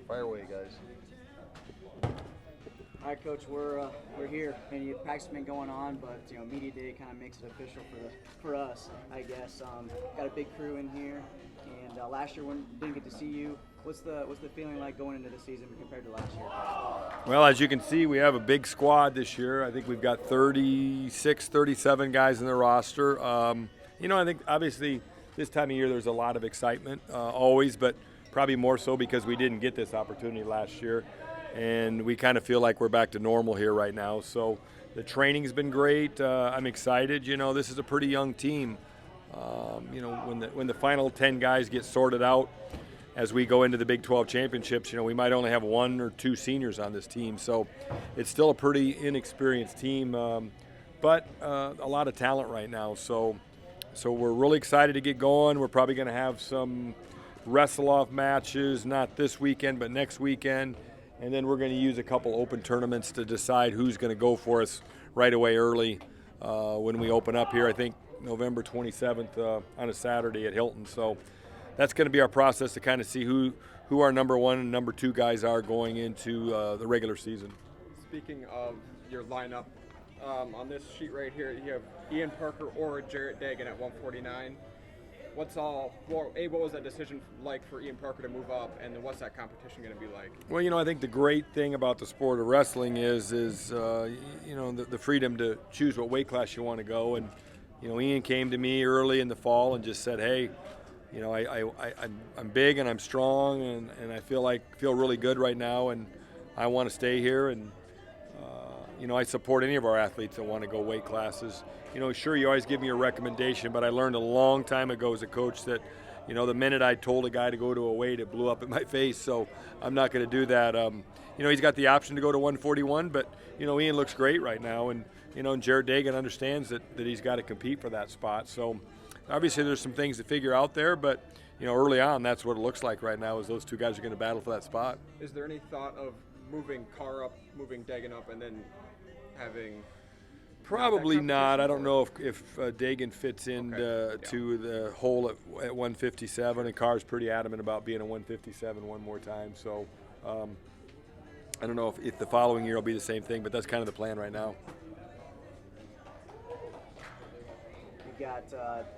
Fire away, guys. All right, Coach, we're here, and the practice has been going on, but media day kind of makes it official for us, I guess. Got a big crew in here, and last year when didn't get to see you. What's the feeling like going into the season compared to last year? Well, as you can see, we have a big squad this year. I think we've got 36, 37 guys in the roster. I think obviously this time of year there's a lot of excitement always, but probably more so because we didn't get this opportunity last year. And we kind of feel like we're back to normal here right now. So the training's been great. I'm excited. This is a pretty young team. When the final 10 guys get sorted out as we go into the Big 12 championships, we might only have one or two seniors on this team. So it's still a pretty inexperienced team, but a lot of talent right now. So we're really excited to get going. We're probably going to have some wrestle-off matches, not this weekend, but next weekend. And then we're going to use a couple open tournaments to decide who's going to go for us right away early when we open up here, I think November 27th on a Saturday at Hilton. So that's going to be our process to kind of see who our number one and number two guys are going into the regular season. Speaking of your lineup, on this sheet right here, you have Ian Parker or Jarrett Dagan at 149. What was that decision like for Ian Parker to move up, and then what's that competition going to be like? Well, I think the great thing about the sport of wrestling is the freedom to choose what weight class you want to go. And Ian came to me early in the fall and just said, hey, I'm big and I'm strong and I feel really good right now, and I want to stay here. And I support any of our athletes that want to go weight classes. Sure, you always give me a recommendation, but I learned a long time ago as a coach that, the minute I told a guy to go to a weight, it blew up in my face. So I'm not going to do that. He's got the option to go to 141, but, Ian looks great right now. And, Jarrett Dagan understands that he's got to compete for that spot. So obviously there's some things to figure out there, but, early on, that's what it looks like right now is those two guys are going to battle for that spot. Is there any thought of moving Carr up, moving Dagan up, and then having... Probably not. I don't know if Dagan fits in to the hole at 157, and Carr's pretty adamant about being a 157 one more time. So I don't know if the following year will be the same thing, but that's kind of the plan right now. You got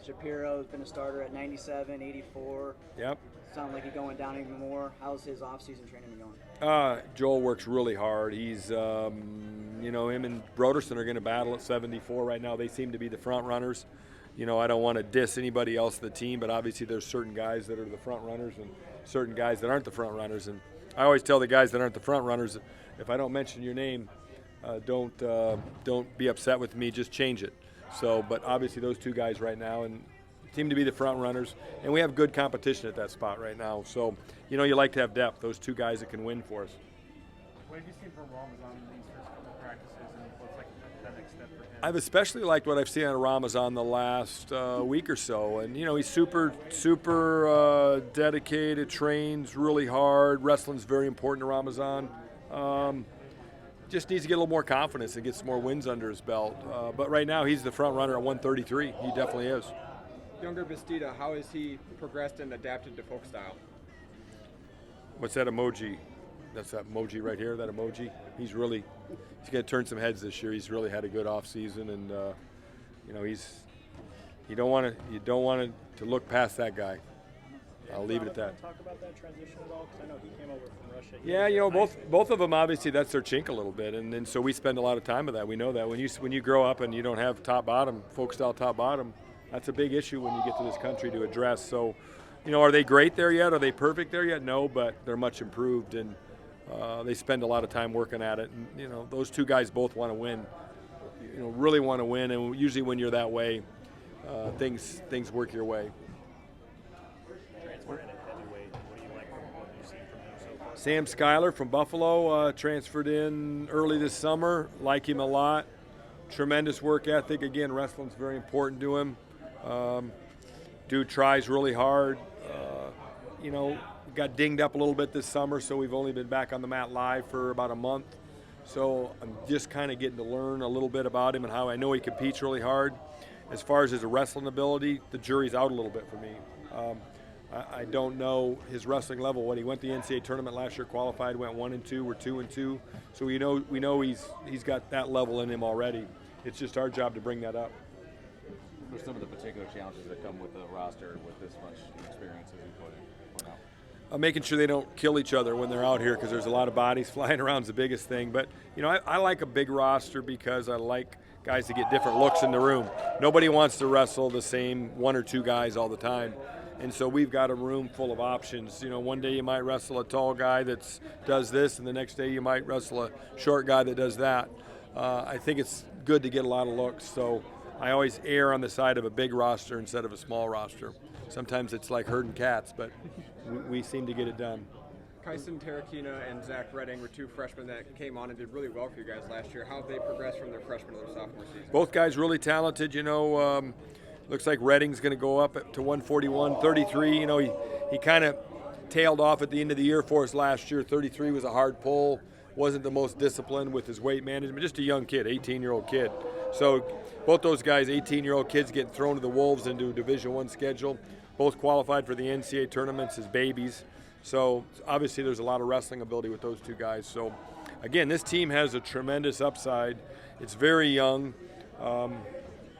Shapiro's been a starter at 97, 84. Yep. Sounds like he's going down even more. How's his off-season training been going? Joel works really hard. He's, him and Broderson are going to battle at 74 right now. They seem to be the front runners. I don't want to diss anybody else on the team, but obviously there's certain guys that are the front runners and certain guys that aren't the front runners. And I always tell the guys that aren't the front runners, if I don't mention your name, don't be upset with me. Just change it. So, but obviously those two guys right now and seem to be the front runners, and we have good competition at that spot right now. So, you like to have depth, those two guys that can win for us. What have you seen from Ramazan in these first couple of practices, and what's like that next step for him? I've especially liked what I've seen out of Ramazan the last week or so, and he's super dedicated, trains really hard. Wrestling's very important to Ramazan. Just needs to get a little more confidence and get some more wins under his belt. But right now he's the front runner at 133. He definitely is. Younger Bastida, how has he progressed and adapted to folk style? What's that emoji? That's that emoji right here, that emoji. He's going to turn some heads this year. He's really had a good off season, and you don't want to look past that guy. I'll leave it at that. Talk about that transition at all, because I know he came over from Russia. Yeah, both of them obviously that's their chink a little bit, and so we spend a lot of time with that. We know that when you grow up and you don't have top bottom, folk style top bottom, that's a big issue when you get to this country to address. So, are they great there yet? Are they perfect there yet? No, but they're much improved, and they spend a lot of time working at it. And those two guys both want to win. Really want to win, and usually when you're that way, things work your way. Transfer in at heavyweight. What do you like from what you've seen from him so far? Sam Schuyler from Buffalo transferred in early this summer. Like him a lot. Tremendous work ethic. Again, wrestling's very important to him. Dude tries really hard. Got dinged up a little bit this summer, so we've only been back on the mat live for about a month. So I'm just kind of getting to learn a little bit about him and how I know he competes really hard. As far as his wrestling ability, the jury's out a little bit for me. I don't know his wrestling level. When he went to the NCAA tournament last year, qualified, went 1-2, we're 2-2. So we know he's got that level in him already. It's just our job to bring that up. What are some of the particular challenges that come with the roster with this much experience as you put out? Making sure they don't kill each other when they're out here, because there's a lot of bodies flying around is the biggest thing. But I like a big roster because I like guys to get different looks in the room. Nobody wants to wrestle the same 1 or 2 guys all the time. And so we've got a room full of options. One day you might wrestle a tall guy that does this, and the next day you might wrestle a short guy that does that. I think it's good to get a lot of looks. So I always err on the side of a big roster instead of a small roster. Sometimes it's like herding cats, but we seem to get it done. Kyson Terrakina and Zach Redding were 2 freshmen that came on and did really well for you guys last year. How have they progressed from their freshman to their sophomore season? Both guys really talented. Looks like Redding's going to go up to 141, 33. He kind of tailed off at the end of the year for us last year. 33 was a hard pull. Wasn't the most disciplined with his weight management. Just a young kid, 18-year-old kid. So both those guys, 18-year-old kids, getting thrown to the Wolves into a Division I schedule. Both qualified for the NCAA tournaments as babies. So obviously there's a lot of wrestling ability with those 2 guys. So again, this team has a tremendous upside. It's very young.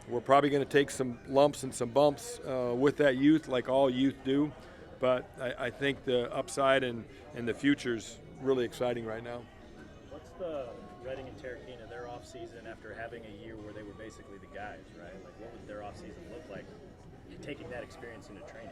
We're probably going to take some lumps and some bumps with that youth, like all youth do. But I think the upside and the future's really exciting right now. What's the Redding and Terrakina, their off season after having a year where they were basically the guys, right? Like, what would their off season look like, taking that experience into training?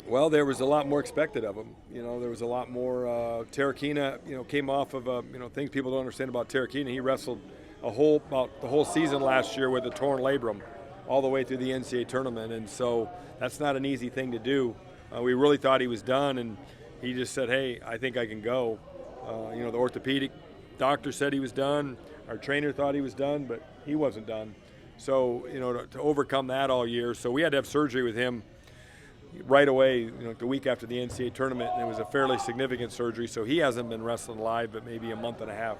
Well, there was a lot more expected of him. There was a lot more. Terrakina, came off of things people don't understand about Terrakina. He wrestled about the whole season last year with a torn labrum, all the way through the NCAA tournament, and so that's not an easy thing to do. We really thought he was done, and he just said, "Hey, I think I can go." The orthopedic doctor said he was done. Our trainer thought he was done, but he wasn't done. So to overcome that all year, so we had to have surgery with him right away, the week after the NCAA tournament, and it was a fairly significant surgery. So he hasn't been wrestling live, but maybe a month and a half.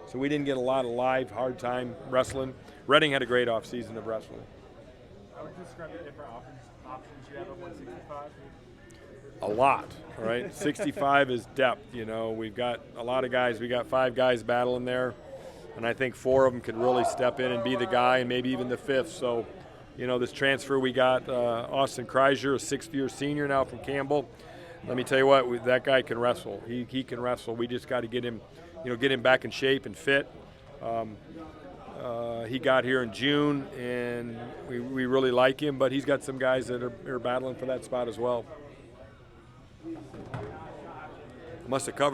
So we didn't get a lot of live, hard time wrestling. Redding had a great off season of wrestling. I would describe the different options you have at 165. A lot, right? 65 is depth. We've got a lot of guys. We got 5 guys battling there, and I think 4 of them could really step in and be the guy, and maybe even the 5th. So, this transfer we got, Austin Kreiser, a 6th-year senior now from Campbell. Let me tell you what, that guy can wrestle. He can wrestle. We just got to get him back in shape and fit. He got here in June, and we really like him, but he's got some guys that are battling for that spot as well. Must have covered